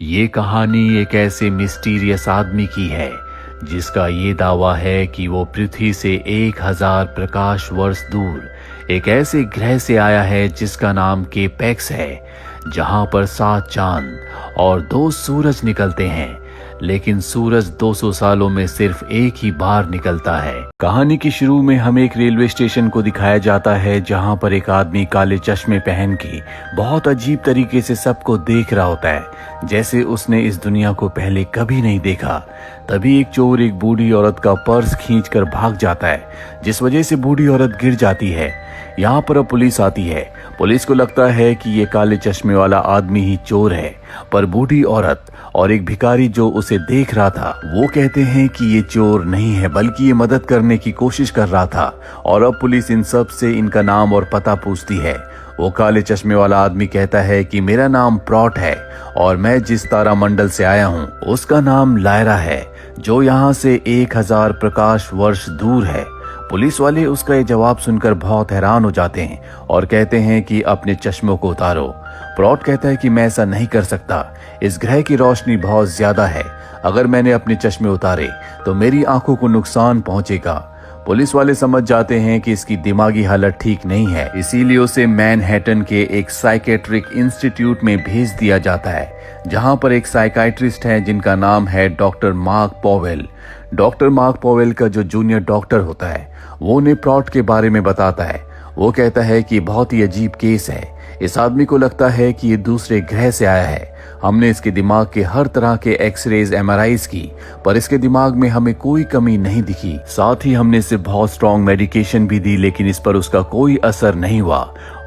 ये कहानी एक ऐसे मिस्टीरियस आदमी की है जिसका ये दावा है कि वो पृथ्वी से 1000 प्रकाश वर्ष दूर एक ऐसे ग्रह से आया है जिसका नाम केपेक्स है, जहां पर 7 चांद और 2 सूरज निकलते हैं, लेकिन सूरज 200 सालों में सिर्फ एक ही बार निकलता है। कहानी की शुरू में हमें एक रेलवे स्टेशन को दिखाया जाता है जहां पर एक आदमी काले चश्मे पहन के बहुत अजीब तरीके से सबको देख रहा होता है, जैसे उसने इस दुनिया को पहले कभी नहीं देखा। तभी एक चोर एक बूढ़ी औरत का पर्स खींचकर भाग जाता है, जिस वजह से बूढ़ी औरत गिर जाती है। यहाँ पर अब पुलिस आती है। पुलिस को लगता है कि ये काले चश्मे वाला आदमी ही चोर है, पर बूढ़ी औरत और एक भिखारी जो उसे देख रहा था वो कहते हैं कि ये चोर नहीं है बल्कि ये मदद करने की कोशिश कर रहा था। और अब पुलिस इन सब से इनका नाम और पता पूछती है। वो काले चश्मे वाला आदमी कहता है कि मेरा नाम प्रॉट है और मैं जिस तारा मंडल से आया हूँ उसका नाम लायरा है, जो यहाँ से 1000 प्रकाश वर्ष दूर है। पुलिस वाले उसका ये जवाब सुनकर बहुत हैरान हो जाते हैं और कहते हैं कि अपने चश्मों को उतारो। प्रॉट कहता है कि मैं ऐसा नहीं कर सकता, इस ग्रह की रोशनी बहुत ज्यादा है, अगर मैंने अपने चश्मे उतारे तो मेरी आंखों को नुकसान पहुंचेगा। पुलिस वाले समझ जाते हैं कि इसकी दिमागी हालत ठीक नहीं है, इसीलिए उसे मैनहट्टन के एक साइकेट्रिक इंस्टीट्यूट में भेज दिया जाता है, जहां पर एक साइकाइट्रिस्ट है जिनका नाम है doctor mark Powell. Doctor mark Powell का जो जूनियर डॉक्टर होता है वो उन्हें प्रॉट के बारे में बताता है। वो कहता है कि बहुत ही अजीब केस है, इस आदमी को लगता है कि ये दूसरे ग्रह से आया है। हमने इसके दिमाग के हर तरह के एक्सरेज एमआरआईज की, पर इसके दिमाग में हमें कोई कमी नहीं दिखी। साथ ही हमने इसे बहुत स्ट्रॉन्ग मेडिकेशन भी दी, लेकिन इस पर उसका कोई असर नहीं हुआ।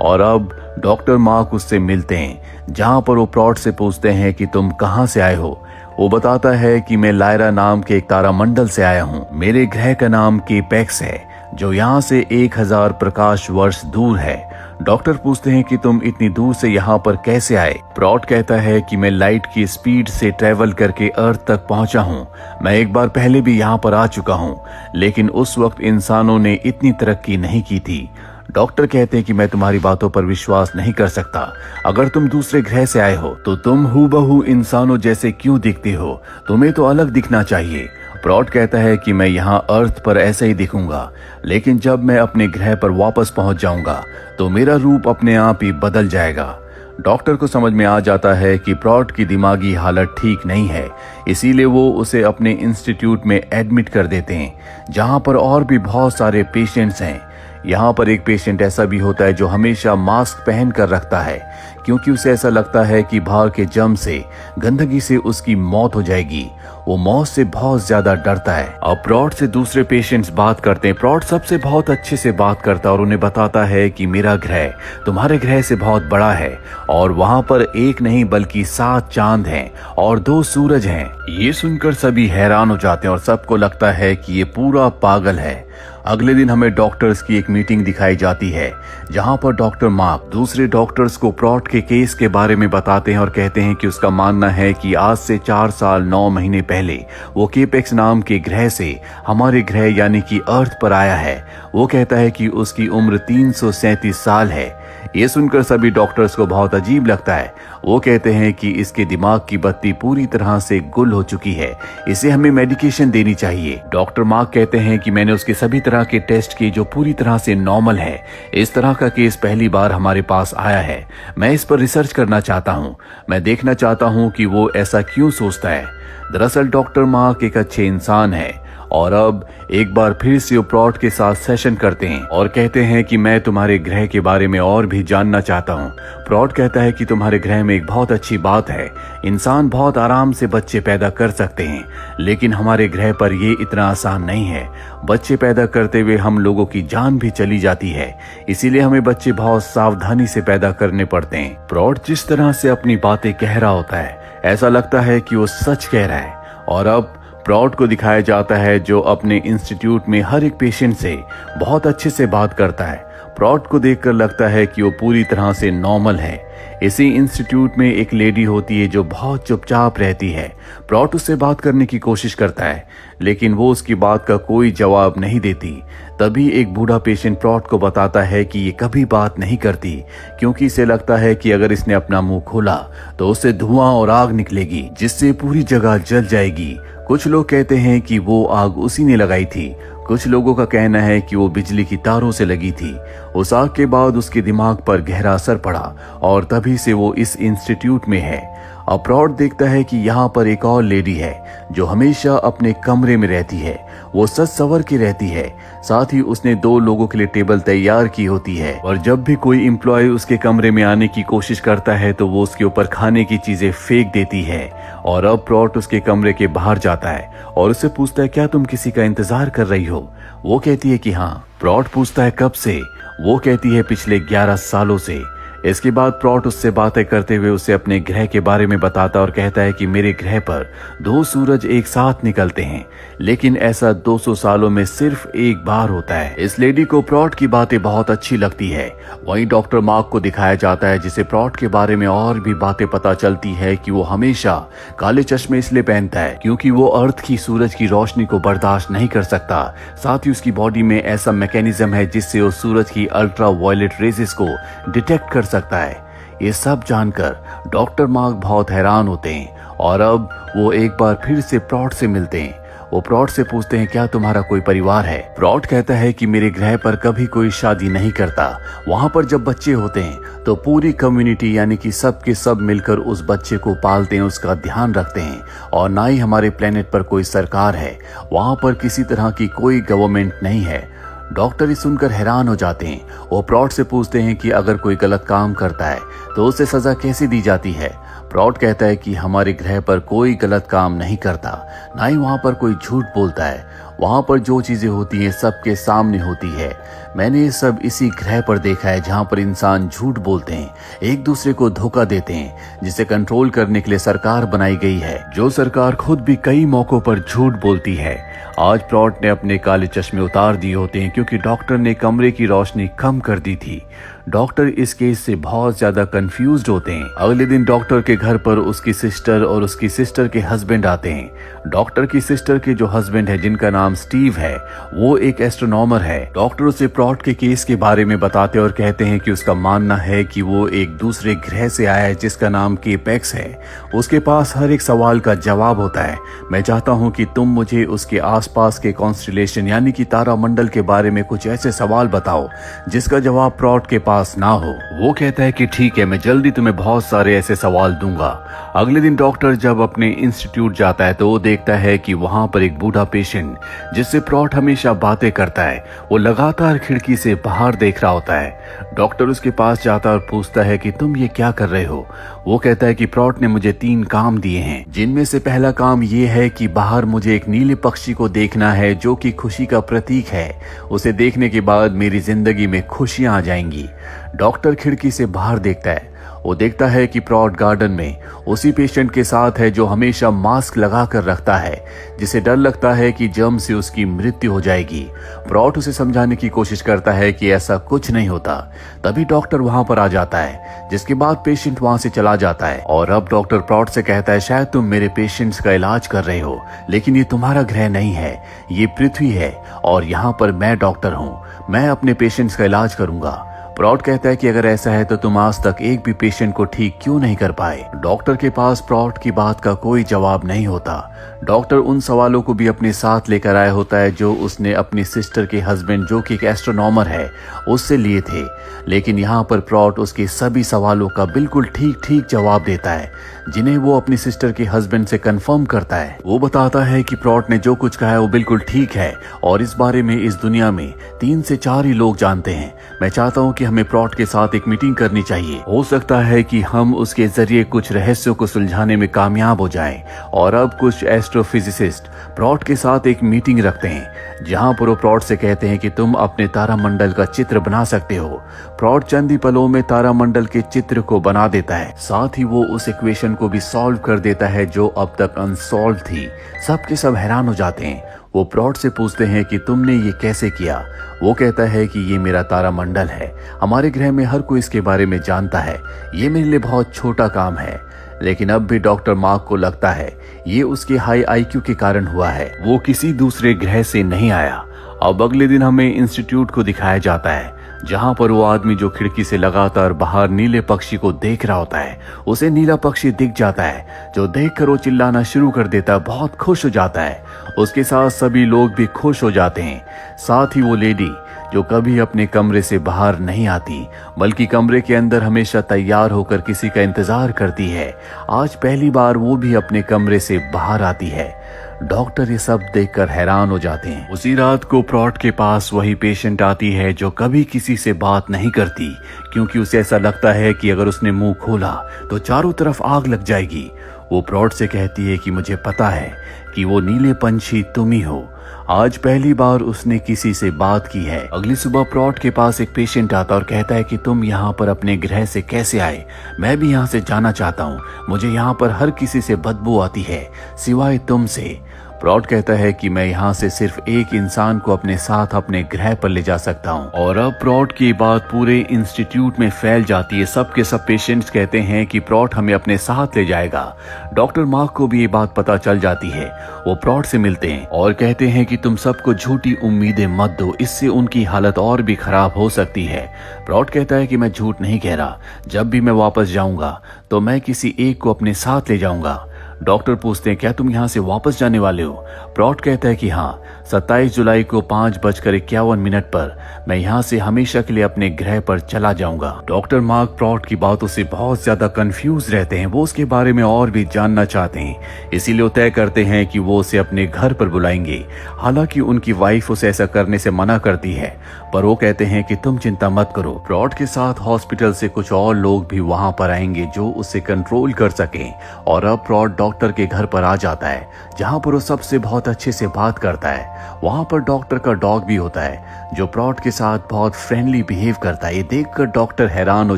और अब डॉक्टर मार्क उससे मिलते हैं, जहां पर वो प्रॉट से पूछते हैं कि तुम कहां से आए हो। वो बताता है कि मैं लायरा नाम के एक तारामंडल से आया हूँ, मेरे ग्रह का नाम केपेक्स है, जो यहाँ से 1000 प्रकाश वर्ष दूर है। डॉक्टर पूछते हैं कि तुम इतनी दूर से यहाँ पर कैसे आए। प्रॉट कहता है कि मैं लाइट की स्पीड से ट्रेवल करके अर्थ तक पहुंचा हूँ। मैं एक बार पहले भी यहाँ पर आ चुका हूँ, लेकिन उस वक्त इंसानों ने इतनी तरक्की नहीं की थी। डॉक्टर कहते हैं कि मैं तुम्हारी बातों पर विश्वास नहीं कर सकता, अगर तुम दूसरे ग्रह से आए हो तो तुम हूबहू इंसानों जैसे क्यों दिखते हो, तुम्हें तो अलग दिखना चाहिए। प्रॉट कहता है कि मैं यहाँ अर्थ पर ऐसे ही दिखूंगा, लेकिन जब मैं अपने ग्रह पर वापस पहुंच जाऊंगा तो मेरा रूप अपने आप ही बदल जाएगा। डॉक्टर को समझ में आ जाता है कि प्रॉट की दिमागी हालत ठीक नहीं है, इसीलिए वो उसे अपने इंस्टीट्यूट में एडमिट कर देते हैं, जहां पर और भी बहुत सारे पेशेंट्स हैं। यहाँ पर एक पेशेंट ऐसा भी होता है जो हमेशा मास्क पहन कर रखता है, क्योंकि उसे ऐसा लगता है कि बाहर के जम से, गंदगी से उसकी मौत हो जाएगी। वो मौत से बहुत ज्यादा डरता है। अब प्रॉट से दूसरे पेशेंट्स बात करते हैं। प्रॉट सबसे बहुत अच्छे से बात करता है और उन्हें बताता है कि मेरा ग्रह तुम्हारे ग्रह से बहुत बड़ा है और वहां पर एक नहीं बल्कि 7 चांद हैं और 2 सूरज हैं। ये सुनकर सभी हैरान हो जाते हैं और सबको लगता है कि ये पूरा पागल है। अगले दिन हमें डॉक्टर्स की एक मीटिंग दिखाई जाती है, जहां पर डॉक्टर मार्क दूसरे डॉक्टर्स को प्रॉट के केस के बारे में बताते हैं और कहते हैं कि उसका मानना है कि आज से 4 साल 9 महीने पहले वो केपेक्स नाम के ग्रह से हमारे ग्रह यानी कि अर्थ पर आया है। वो कहता है कि उसकी उम्र 337 साल है। ये सुनकर सभी डॉक्टर्स को बहुत अजीब लगता है। वो कहते हैं कि इसके दिमाग की बत्ती पूरी तरह से गुल हो चुकी है, इसे हमें मेडिकेशन देनी चाहिए। डॉक्टर मार्क कहते हैं कि मैंने उसके सभी तरह के टेस्ट किए जो पूरी तरह से नॉर्मल है। इस तरह का केस पहली बार हमारे पास आया है। मैं इस पर रिसर्च करना चाहता हूँ, मैं देखना चाहता हूँ कि वो ऐसा क्यों सोचता है। दरअसल डॉक्टर मार्क एक अच्छे इंसान है और अब एक बार फिर से वो प्रॉट के साथ सेशन करते हैं और कहते हैं कि मैं तुम्हारे ग्रह के बारे में और भी जानना चाहता हूँ। प्रॉट कहता है कि तुम्हारे ग्रह में एक बहुत अच्छी बात है, इंसान बहुत आराम से बच्चे पैदा कर सकते हैं, लेकिन हमारे ग्रह पर ये इतना आसान नहीं है। बच्चे पैदा करते हुए हम लोगों की जान भी चली जाती है, इसीलिए हमें बच्चे बहुत सावधानी से पैदा करने पड़ते हैं। प्रॉट जिस तरह से अपनी बातें कह रहा होता है, ऐसा लगता है कि वो सच कह रहा है। और अब प्रॉट को दिखाया जाता है जो अपने इंस्टीट्यूट में हर एक पेशेंट से बहुत अच्छे से बात करता है। प्रॉट को देखकर लगता है कि वो पूरी तरह से नॉर्मल है। इसी इंस्टीट्यूट में एक लेडी होती है जो बहुत चुपचाप रहती है। प्रॉट उससे बात करने की कोशिश करता है, लेकिन वो उसकी बात का कोई जवाब नहीं देती। तभी एक बूढ़ा पेशेंट प्रॉट को बताता है कि ये कभी बात नहीं करती, क्योंकि इसे लगता है कि अगर इसने अपना मुंह खोला तो उससे धुआं और आग निकलेगी, जिससे पूरी जगह जल जाएगी। कुछ लोग कहते हैं कि वो आग उसी ने लगाई थी। कुछ लोगों का कहना है कि वो बिजली की तारों से लगी थी। उस आग के बाद उसके दिमाग पर गहरा असर पड़ा और तभी से वो इस इंस्टीट्यूट में है। अब प्रॉट देखता है कि यहाँ पर एक और लेडी है जो हमेशा अपने कमरे में रहती है। वो सज सवर के रहती है। साथ ही उसने 2 लोगों के लिए टेबल तैयार की होती है और जब भी कोई एम्प्लॉय उसके कमरे में आने की कोशिश करता है तो वो उसके ऊपर खाने की चीजें फेंक देती है। और अब प्रॉट उसके कमरे के बाहर जाता है और उससे पूछता है, क्या तुम किसी का इंतजार कर रही हो? वो कहती है कि हाँ। प्रॉट पूछता है, कब से? वो कहती है, पिछले 11 सालों से। इसके बाद प्रॉट उससे बातें करते हुए उसे अपने ग्रह के बारे में बताता और कहता है कि मेरे ग्रह पर 2 सूरज एक साथ निकलते हैं, लेकिन ऐसा 200 सालों में सिर्फ एक बार होता है। इस लेडी को प्रॉट की बातें बहुत अच्छी लगती है। वहीं डॉक्टर मार्क को दिखाया जाता है, जिसे प्रॉट के बारे में और भी बातें पता चलती है कि वो हमेशा काले चश्मे इसलिए पहनता है क्योंकि वो अर्थ की सूरज की रोशनी को बर्दाश्त नहीं कर सकता। साथ ही उसकी बॉडी में ऐसा मैकेनिज्म है जिससे वो सूरज की अल्ट्रा वायलेट रेजेस को डिटेक्ट कर सकता है। ये सब जानकर डॉक्टर मार्क बहुत हैरान होते हैं और अब वो एक बार फिर से प्रॉट से मिलते हैं। वो प्रॉट से पूछते हैं, क्या तुम्हारा कोई परिवार है? प्रॉट कहता है कि मेरे ग्रह पर कभी कोई शादी नहीं करता। वहां पर जब बच्चे होते हैं तो पूरी कम्युनिटी यानी कि सब के सब मिलकर उस बच्चे को पालते हैं, उसका ध्यान रखते हैं। और ना ही हमारे प्लेनेट पर कोई सरकार है। वहां पर किसी तरह की कोई गवर्नमेंट नहीं है। डॉक्टर ये सुनकर हैरान हो जाते हैं। वो प्रॉट से पूछते हैं कि अगर कोई गलत काम करता है तो उसे सजा कैसे दी जाती है? प्रॉट कहता है कि हमारे ग्रह पर कोई गलत काम नहीं करता, ना ही वहां पर कोई झूठ बोलता है। वहां पर जो चीजें होती हैं सबके सामने होती है। मैंने ये सब इसी ग्रह पर देखा है जहां पर इंसान झूठ बोलते हैं, एक दूसरे को धोखा देते हैं, जिसे कंट्रोल करने के लिए सरकार बनाई गई है, जो सरकार खुद भी कई मौकों पर झूठ बोलती है। आज प्रॉट ने अपने काले चश्मे उतार दिए होते हैं क्योंकि डॉक्टर ने कमरे की रोशनी कम कर दी थी। डॉक्टर इस केस से बहुत ज्यादा कंफ्यूज्ड होते हैं। अगले दिन डॉक्टर के घर पर उसकी सिस्टर और उसकी सिस्टर के हस्बैंड आते हैं। डॉक्टर की सिस्टर के जो हस्बैंड है, जिनका नाम स्टीव है, वो एक एस्ट्रोनॉमर है। डॉक्टर उसे प्रॉट के केस के बारे में बताते और कहते हैं कि उसका मानना है कि वो एक दूसरे ग्रह से आया है जिसका नाम केपेक्स है। उसके पास हर एक सवाल का जवाब होता है। मैं चाहता हूँ कि तुम मुझे उसके आसपास के कॉन्स्टेलेशन यानी कि तारामंडल के बारे में कुछ ऐसे सवाल बताओ जिसका जवाब प्रॉट के पास ना हो। वो कहता है कि ठीक है, मैं जल्दी तुम्हें बहुत सारे ऐसे सवाल दूंगा। अगले दिन डॉक्टर जब अपने इंस्टीट्यूट जाता है तो वो देखता है कि वहां पर एक बूढ़ा पेशेंट जिससे प्रॉट हमेशा बातें करता है, वो लगातार खिड़की से बाहर देख रहा होता है। डॉक्टर उसके पास जाता है और पूछता है कि तुम ये क्या कर रहे हो? वो कहता है कि प्रॉट ने मुझे 3 काम दिए हैं, जिनमें से पहला काम ये है कि बाहर मुझे एक नीले पक्षी को देखना है जो कि खुशी का प्रतीक है। उसे देखने के बाद मेरी जिंदगी में खुशियां आ जाएंगी। डॉक्टर खिड़की से बाहर देखता है। वो देखता है कि प्रॉट गार्डन में उसी पेशेंट के साथ है जो हमेशा मास्क लगा कर रखता है, जिसे डर लगता है कि जर्म से उसकी मृत्यु हो जाएगी। प्रॉट उसे समझाने की कोशिश करता है कि ऐसा कुछ नहीं होता। तभी डॉक्टर वहां पर आ जाता है, जिसके बाद पेशेंट वहां से चला जाता है। और अब डॉक्टर प्रॉट से कहता है, शायद तुम मेरे पेशेंट्स का इलाज कर रहे हो, लेकिन ये तुम्हारा ग्रह नहीं है, ये पृथ्वी है और यहाँ पर मैं डॉक्टर हूँ। मैं अपने पेशेंट्स का इलाज करूंगा। प्रॉट कहता है कि अगर ऐसा है तो तुम आज तक एक भी पेशेंट को ठीक क्यों नहीं कर पाए? डॉक्टर के पास प्रॉट की बात का कोई जवाब नहीं होता। डॉक्टर उन सवालों को भी अपने साथ लेकर आया होता है जो उसने अपनी सिस्टर के हस्बैंड, जो कि एक एस्ट्रोनॉमर है, उससे लिए थे। लेकिन यहाँ पर प्रॉट उसके सभी सवालों का बिल्कुल ठीक ठीक जवाब देता है, जिन्हें वो अपनी सिस्टर के हस्बैंड से कंफर्म करता है। वो बताता है कि प्रॉट ने जो कुछ कहा है वो बिल्कुल ठीक है और इस बारे में इस दुनिया में 3 से 4 ही लोग जानते हैं। मैं चाहता हूँ कि हमें प्रॉट के साथ एक मीटिंग करनी चाहिए। हो सकता है कि हम उसके जरिए कुछ रहस्यों को सुलझाने में कामयाब हो जाएं। और अब कुछ एस्ट्रोफिजिसिस्ट प्रॉट के साथ एक मीटिंग रखते हैं, जहां पर वो प्रॉट से कहते हैं कि तुम अपने तारामंडल का चित्र बना सकते हो। प्रॉट चंद ही पलों में तारामंडल के चित्र को बना देता है। साथ ही वो उस इक्वेशन को भी सॉल्व कर देता है जो अब तक अनसॉल्व थी। सब के सब हैरान हो जाते हैं। वो प्रॉट से पूछते हैं कि तुमने ये कैसे किया। वो कहता है कि ये मेरा तारामंडल है, हमारे ग्रह में हर कोई इसके बारे में जानता है, ये मेरे लिए बहुत छोटा काम है। लेकिन अब भी डॉक्टर मार्क को लगता है ये उसके हाई आईक्यू के कारण हुआ है, वो किसी दूसरे ग्रह से नहीं आया। अब अगले दिन हमें इंस्टीट्यूट को दिखाया जाता है, जहां पर वो आदमी जो खिड़की से लगातार बाहर नीले पक्षी को देख रहा होता है, उसे नीला पक्षी दिख जाता है, जो देखकर वो चिल्लाना शुरू कर देता है, बहुत खुश हो जाता है। उसके साथ सभी लोग भी खुश हो जाते हैं। साथ ही वो लेडी जो कभी अपने कमरे से बाहर नहीं आती, बल्कि कमरे के अंदर हमेशा तैयार होकर किसी का इंतजार करती है, आज पहली बार वो भी अपने कमरे से बाहर आती है। डॉक्टर ये सब देखकर हैरान हो जाते हैं। उसी रात को प्रॉट के पास वही पेशेंट आती है जो कभी किसी से बात नहीं करती, क्योंकि उसे ऐसा लगता है कि अगर उसने मुंह खोला तो चारों तरफ आग लग जाएगी। वो प्रॉट से कहती है कि मुझे पता है कि वो नीले पंछी तुम ही हो। आज पहली बार उसने किसी से बात की है। अगली सुबह प्रॉट के पास एक पेशेंट आता और कहता है कि तुम यहाँ पर अपने ग्रह से कैसे आए, मैं भी यहाँ से जाना चाहता हूँ, मुझे यहाँ पर हर किसी से बदबू आती है सिवाय तुमसे। प्रॉट कहता है कि मैं यहाँ से सिर्फ एक इंसान को अपने साथ अपने ग्रह पर ले जा सकता हूँ। और अब प्रॉट की बात पूरे इंस्टीट्यूट में फैल जाती है। सब के सब पेशेंट्स कहते हैं कि प्रॉट हमें अपने साथ ले जाएगा। डॉक्टर मार्क को भी ये बात पता चल जाती है। वो प्रॉट से मिलते हैं और कहते हैं कि तुम सबको झूठी उम्मीदें मत दो, इससे उनकी हालत और भी खराब हो सकती है। प्रॉट कहता है कि मैं झूठ नहीं कह रहा, जब भी मैं वापस जाऊंगा तो मैं किसी एक को अपने साथ ले जाऊंगा। डॉक्टर पूछते हैं क्या तुम यहाँ से वापस जाने वाले हो। प्रॉट कहता है कि हाँ, 27 जुलाई को 5:51 पर मैं यहाँ से हमेशा के लिए अपने ग्रह पर चला जाऊंगा। डॉक्टर मार्क प्रॉट की बातों से बहुत ज्यादा कंफ्यूज रहते हैं। वो उसके बारे में और भी जानना चाहते हैं, इसीलिए वो तय करते हैं कि वो उसे अपने घर पर बुलाएंगे। हालांकि उनकी वाइफ उसे ऐसा करने से मना करती है, पर वो कहते हैं कि तुम चिंता मत करो। प्रॉट के साथ हॉस्पिटल से कुछ और लोग भी वहां पर आएंगे जो उसे कंट्रोल कर सकें। और अब प्रॉट डॉक्टर के घर पर आ जाता है, जहां पर वो सबसे बहुत अच्छे से बात करता है। वहां पर डॉक्टर का डॉग भी होता है जो प्रॉट के साथ बहुत फ्रेंडली बिहेव करता है। ये देखकर डॉक्टर हैरान हो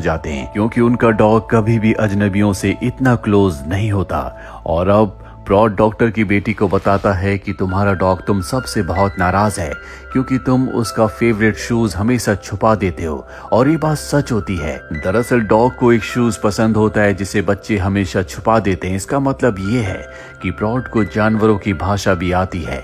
जाते हैं, क्योंकि उनका डॉग कभी भी अजनबियों से इतना क्लोज नहीं होता। और अब प्रॉट डॉक्टर की बेटी को बताता है कि तुम्हारा डॉग तुम सबसे बहुत नाराज है, क्योंकि तुम उसका फेवरेट शूज हमेशा छुपा देते हो। और ये बात सच होती है। दरअसल डॉग को एक शूज पसंद होता है जिसे बच्चे हमेशा छुपा देते हैं। इसका मतलब ये है कि प्रॉट को जानवरों की भाषा भी आती है।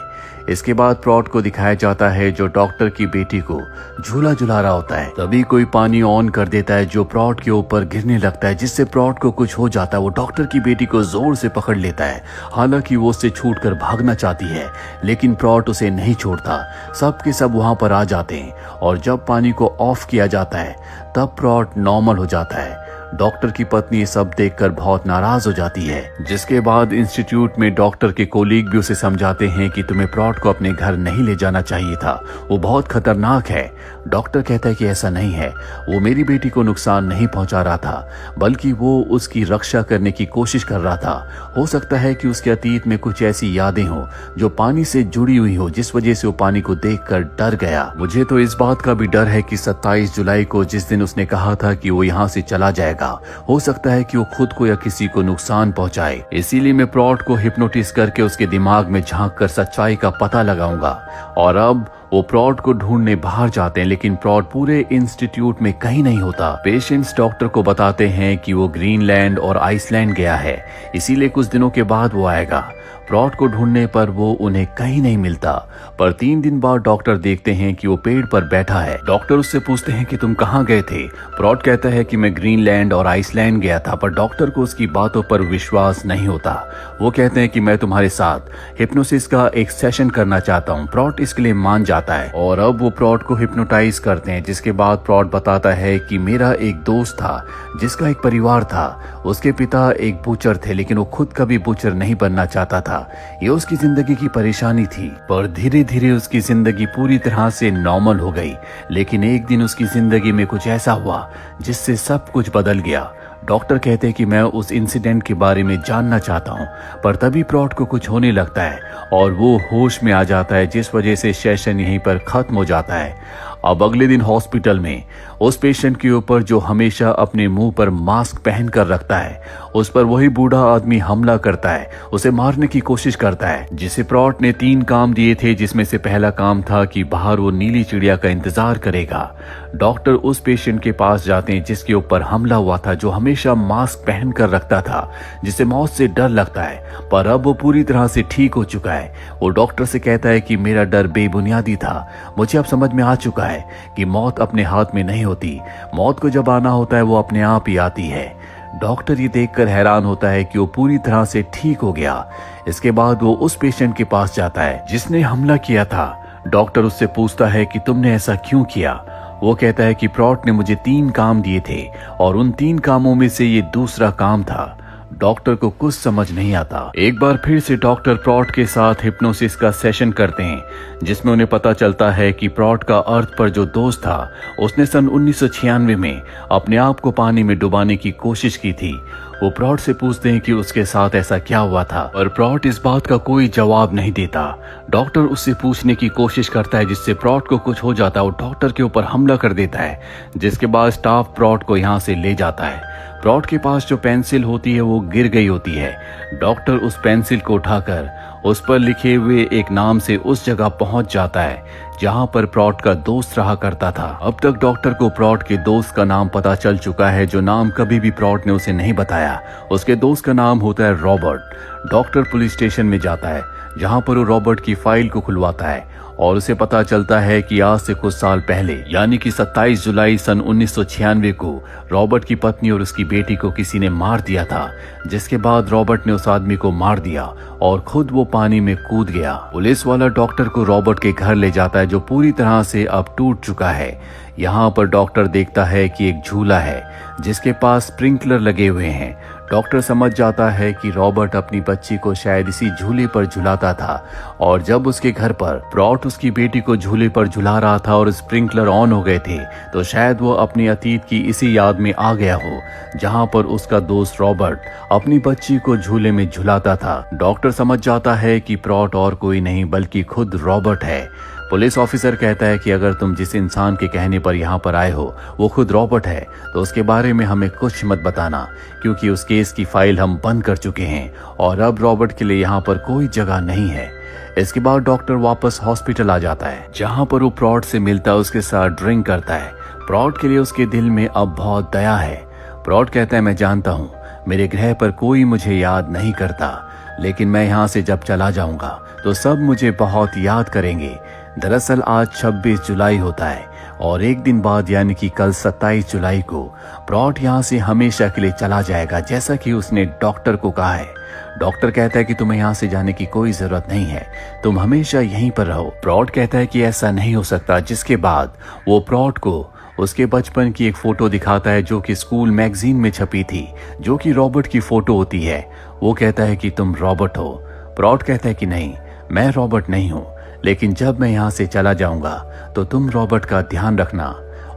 इसके बाद प्रॉट को दिखाया जाता है जो डॉक्टर की बेटी को झूला झुला रहा होता है। तभी कोई पानी ऑन कर देता है जो प्रॉट के ऊपर गिरने लगता है, जिससे प्रॉट को कुछ हो जाता है। वो डॉक्टर की बेटी को जोर से पकड़ लेता है। हालांकि वो उससे छूटकर भागना चाहती है, लेकिन प्रॉट उसे नहीं छोड़ता। सब के सब वहां पर आ जाते हैं और जब पानी को ऑफ किया जाता है तब प्रॉट नॉर्मल हो जाता है। डॉक्टर की पत्नी ये सब देखकर बहुत नाराज हो जाती है, जिसके बाद इंस्टीट्यूट में डॉक्टर के कोलीग भी उसे समझाते हैं कि तुम्हें प्रॉट को अपने घर नहीं ले जाना चाहिए था, वो बहुत खतरनाक है। डॉक्टर कहता है कि ऐसा नहीं है, वो मेरी बेटी को नुकसान नहीं पहुंचा रहा था, बल्कि वो उसकी रक्षा करने की कोशिश कर रहा था। हो सकता है कि उसके अतीत में कुछ ऐसी यादें हों जो पानी से जुड़ी हुई हो, जिस वजह से वो पानी को देखकर डर गया। मुझे तो इस बात का भी डर है कि 27 जुलाई को, जिस दिन उसने कहा था कि वो यहाँ से चला जाएगा, हो सकता है कि वो खुद को या किसी को नुकसान पहुंचाए। इसीलिए मैं प्रॉट को हिप्नोटिस करके उसके दिमाग में झांक कर सच्चाई का पता लगाऊंगा। और अब वो प्रॉट को ढूंढने बाहर जाते हैं, लेकिन प्रॉट पूरे इंस्टीट्यूट में कहीं नहीं होता। पेशेंट्स डॉक्टर को बताते हैं कि वो ग्रीनलैंड और आइसलैंड गया है, इसीलिए कुछ दिनों के बाद वो आएगा। प्रॉट को ढूंढने पर वो उन्हें कहीं नहीं मिलता, पर 3 दिन बाद डॉक्टर देखते हैं कि वो पेड़ पर बैठा है। डॉक्टर उससे पूछते हैं कि तुम कहाँ गए थे। प्रॉट कहता है कि मैं ग्रीनलैंड और आइसलैंड गया था, पर डॉक्टर को उसकी बातों पर विश्वास नहीं होता। वो कहते हैं कि मैं तुम्हारे साथ हिप्नोसिस का एक सेशन करना चाहता हूँ। प्रॉट इसके लिए मान जाता है और अब वो प्रॉट को हिप्नोटाइज करते हैं, जिसके बाद प्रॉट बताता है कि मेरा एक दोस्त था जिसका एक परिवार था। उसके पिता एक बूचर थे, लेकिन वो खुद कभी बूचर नहीं बनना चाहता था। ये उसकी जिंदगी की परेशानी थी, पर धीरे धीरे उसकी जिंदगी पूरी तरह से नॉर्मल हो गई। लेकिन एक दिन उसकी जिंदगी में कुछ ऐसा हुआ जिससे सब कुछ बदल गया। डॉक्टर कहते हैं कि मैं उस इंसिडेंट के बारे में जानना चाहता हूँ, पर तभी प्रॉट को कुछ होने लगता है और वो होश में आ जाता है, जिस वजह से सेशन यहीं पर खत्म हो जाता है। अब अगले दिन हॉस्पिटल में उस पेशेंट के ऊपर जो हमेशा अपने मुंह पर मास्क पहन कर रखता है, उस पर वही बूढ़ा आदमी हमला करता है, उसे मारने की कोशिश करता है। जिसे प्रॉट ने 3 काम दिए थे, जिसमें से पहला काम था कि बाहर वो नीली चिड़िया का इंतजार करेगा। डॉक्टर उस पेशेंट के पास जाते हैं जिसके ऊपर हमला हुआ था, जो हमेशा मास्क पहन कर रखता था, जिसे मौत से डर लगता है, पर अब वो पूरी तरह से ठीक हो चुका है। वो डॉक्टर से कहता है कि मेरा डर बेबुनियादी था, मुझे अब समझ में आ चुका है कि मौत अपने हाथ में नहीं होती, मौत को जब आना होता है वो अपने आप ही आती है। डॉक्टर ये देखकर हैरान होता है कि वो पूरी तरह से ठीक हो गया। इसके बाद वो उस पेशेंट के पास जाता है जिसने हमला किया था। डॉक्टर उससे पूछता है कि तुमने ऐसा क्यों किया। वो कहता है कि प्रॉट ने मुझे 3 काम दिए थे और उन 3 कामों में से ये दूसरा काम था। डॉक्टर को कुछ समझ नहीं आता। एक बार फिर से डॉक्टर प्रॉट के साथ हिप्नोसिस का सेशन करते हैं, जिसमें उन्हें पता चलता है कि प्रॉट का अर्थ पर जो दोस्त था, उसने सन 1996 में अपने आप को पानी में डुबाने की कोशिश की थी। वो प्रॉट से पूछते हैं कि उसके साथ ऐसा क्या हुआ था, पर प्रॉट इस बात का कोई जवाब नहीं देता। डॉक्टर उससे पूछने की कोशिश करता है, जिससे प्रॉट को कुछ हो जाता है। वो डॉक्टर के ऊपर हमला कर देता है, जिसके बाद स्टाफ प्रॉट को यहाँ से ले जाता है। प्रॉट के पास जो पेंसिल होती है वो गिर गई होती है। डॉक्टर उस पेंसिल को उठाकर उस पर लिखे हुए एक नाम से उस जगह पहुंच जाता है जहां पर प्रॉट का दोस्त रहा करता था। अब तक डॉक्टर को प्रॉट के दोस्त का नाम पता चल चुका है, जो नाम कभी भी प्रॉट ने उसे नहीं बताया। उसके दोस्त का नाम होता है रॉबर्ट। डॉक्टर पुलिस स्टेशन में जाता है, जहां पर वो रॉबर्ट की फाइल को खुलवाता है और उसे पता चलता है कि आज से कुछ साल पहले, यानी कि 27 जुलाई सन 1996 को रॉबर्ट की पत्नी और उसकी बेटी को किसी ने मार दिया था। जिसके बाद रॉबर्ट ने उस आदमी को मार दिया और खुद वो पानी में कूद गया। पुलिस वाला डॉक्टर को रॉबर्ट के घर ले जाता है, जो पूरी तरह से अब टूट चुका है। यहाँ पर डॉक्टर देखता है कि एक झूला है जिसके पास स्प्रिंकलर लगे हुए हैं। डॉक्टर समझ जाता है कि रॉबर्ट अपनी बच्ची को शायद इसी झूले पर झुलाता था, और जब उसके घर पर प्रॉट उसकी बेटी को झूले पर झुला रहा था और स्प्रिंकलर ऑन हो गए थे, तो शायद वो अपने अतीत की इसी याद में आ गया हो, जहां पर उसका दोस्त रॉबर्ट अपनी बच्ची को झूले में झुलाता था। डॉक्टर समझ जाता है कि प्रॉट और कोई नहीं बल्कि खुद रॉबर्ट है। पुलिस ऑफिसर कहता है कि अगर तुम जिस इंसान के कहने पर यहाँ पर आए हो वो खुद रॉबर्ट है, तो उसके बारे में हमें कुछ मत बताना, क्योंकि उस केस की फाइल हम बंद कर चुके हैं और अब रॉबर्ट के लिए यहाँ पर कोई जगह नहीं है। इसके बाद डॉक्टर वापस हॉस्पिटल आ जाता है, जहाँ पर वो प्रॉट से मिलता है, उसके साथ ड्रिंक करता है। प्रॉट के लिए उसके दिल में अब बहुत दया है। प्रॉट कहता है, मैं जानता हूँ मेरे ग्रह पर कोई मुझे याद नहीं करता, लेकिन मैं यहाँ से जब चला जाऊंगा तो सब मुझे बहुत याद करेंगे। दरअसल आज 26 जुलाई होता है और एक दिन बाद यानी कि कल 27 जुलाई को प्रॉट यहाँ से हमेशा के लिए चला जाएगा, जैसा कि उसने डॉक्टर को कहा है। डॉक्टर कहता है कि तुम्हें यहाँ से जाने की कोई जरूरत नहीं है, तुम हमेशा यहीं पर रहो। प्रॉट कहता है कि ऐसा नहीं हो सकता, जिसके बाद वो प्रॉट को उसके बचपन की एक फोटो दिखाता है जो कि स्कूल मैगजीन में छपी थी, जो कि रॉबर्ट की फोटो होती है। वो कहता है कि तुम रॉबर्ट हो। प्रॉट कहता है कि नहीं, मैं रॉबर्ट नहीं हूँ, लेकिन जब मैं यहाँ से चला जाऊंगा तो तुम रॉबर्ट का ध्यान रखना।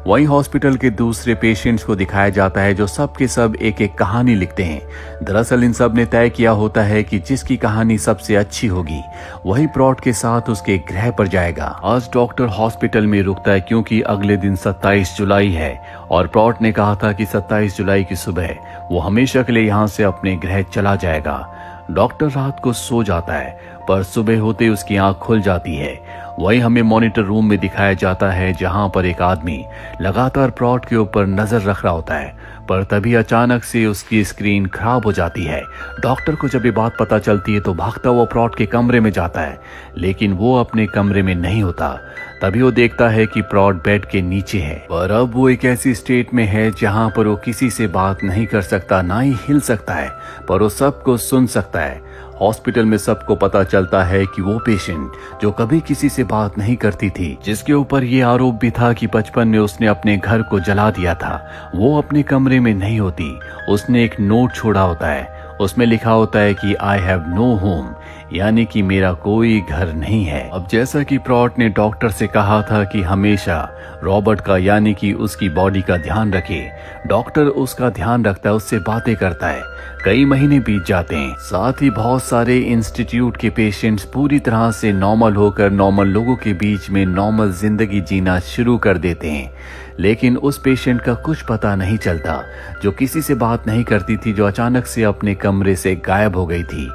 वहीं हॉस्पिटल के दूसरे पेशेंट्स को दिखाया जाता है, जो सब के सब एक एक कहानी लिखते हैं। दरअसल इन सब ने तय किया होता है कि जिसकी कहानी सबसे अच्छी होगी वही प्रॉट के साथ उसके ग्रह पर जाएगा। आज डॉक्टर हॉस्पिटल में रुकता है, क्योंकि अगले दिन 27 जुलाई है और प्रॉट ने कहा था कि 27 जुलाई की सुबह वो हमेशा के लिए यहाँ से अपने ग्रह चला जाएगा। डॉक्टर रात को सो जाता है, पर सुबह होते उसकी आंख खुल जाती है। वही हमें मॉनिटर रूम में दिखाया जाता है, जहां पर एक आदमी लगातार प्रॉट के ऊपर नजर रख रहा होता है, पर तभी अचानक से उसकी स्क्रीन खराब हो जाती है। डॉक्टर को जब ये बात पता चलती है तो भागता हुआ प्रॉट के कमरे में जाता है, लेकिन वो अपने कमरे में नहीं होता। तभी वो देखता है कि प्रॉट बेड के नीचे है, पर अब वो एक ऐसी स्टेट में है जहां पर वो किसी से बात नहीं कर सकता, ना ही हिल सकता है, पर वो सबको सुन सकता है। हॉस्पिटल में सबको पता चलता है कि वो पेशेंट जो कभी किसी से बात नहीं करती थी, जिसके ऊपर ये आरोप भी था कि बचपन में उसने अपने घर को जला दिया था, वो अपने कमरे में नहीं होती। उसने एक नोट छोड़ा होता है, उसमें लिखा होता है कि आई हैव नो होम। यानी कि मेरा कोई घर नहीं है। अब जैसा कि प्रॉट ने डॉक्टर से कहा था कि हमेशा रॉबर्ट का यानी कि उसकी बॉडी का ध्यान रखे, डॉक्टर उसका ध्यान रखता है, उससे बातें करता है। कई महीने बीत जाते हैं। साथ ही बहुत सारे इंस्टीट्यूट के पेशेंट्स पूरी तरह से नॉर्मल होकर नॉर्मल लोगों के बीच में नॉर्मल जिंदगी जीना शुरू कर देते हैं। लेकिन उस पेशेंट का कुछ पता नहीं चलता, जो किसी से बात नहीं करती थी, जो अचानक से अपने कमरे से गायब हो गई थी।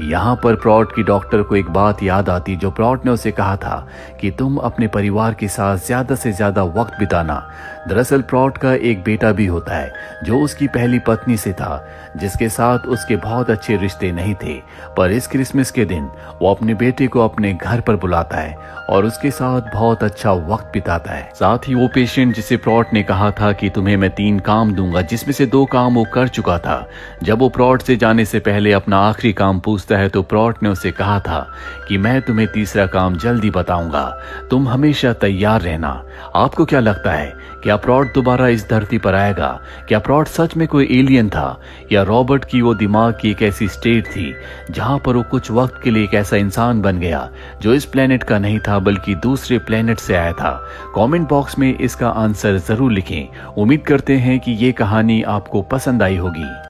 यहाँ पर प्रॉट की डॉक्टर को एक बात याद आती जो प्रॉट ने उसे कहा था कि तुम अपने परिवार के साथ ज्यादा से ज्यादा वक्त बिताना। दरअसल प्रॉट का एक बेटा भी होता है जो उसकी पहली पत्नी से था, जिसके साथ उसके बहुत अच्छे रिश्ते नहीं थे। पर इस क्रिसमस के दिन वो अपने बेटे को अपने घर पर बुलाता है और उसके साथ बहुत अच्छा वक्त बिताता है। साथ ही वो पेशेंट जिसे प्रॉट ने कहा था कि तुम्हें मैं 3 काम दूंगा, जिसमें से 2 काम वो कर चुका था। जब वो प्रॉट से जाने से पहले अपना आखिरी काम पूछता है तो प्रॉट ने उसे कहा था कि मैं तुम्हें तीसरा काम जल्दी बताऊंगा, तुम हमेशा तैयार रहना। आपको क्या लगता है, क्या प्रॉट दोबारा इस धरती पर आएगा? क्या प्रॉट सच में कोई एलियन था, या रॉबर्ट की वो दिमाग की एक ऐसी स्टेट थी जहां पर वो कुछ वक्त के लिए एक ऐसा इंसान बन गया जो इस प्लेनेट का नहीं था बल्कि दूसरे प्लेनेट से आया था? कमेंट बॉक्स में इसका आंसर जरूर लिखें। उम्मीद करते हैं कि ये कहानी आपको पसंद आई होगी।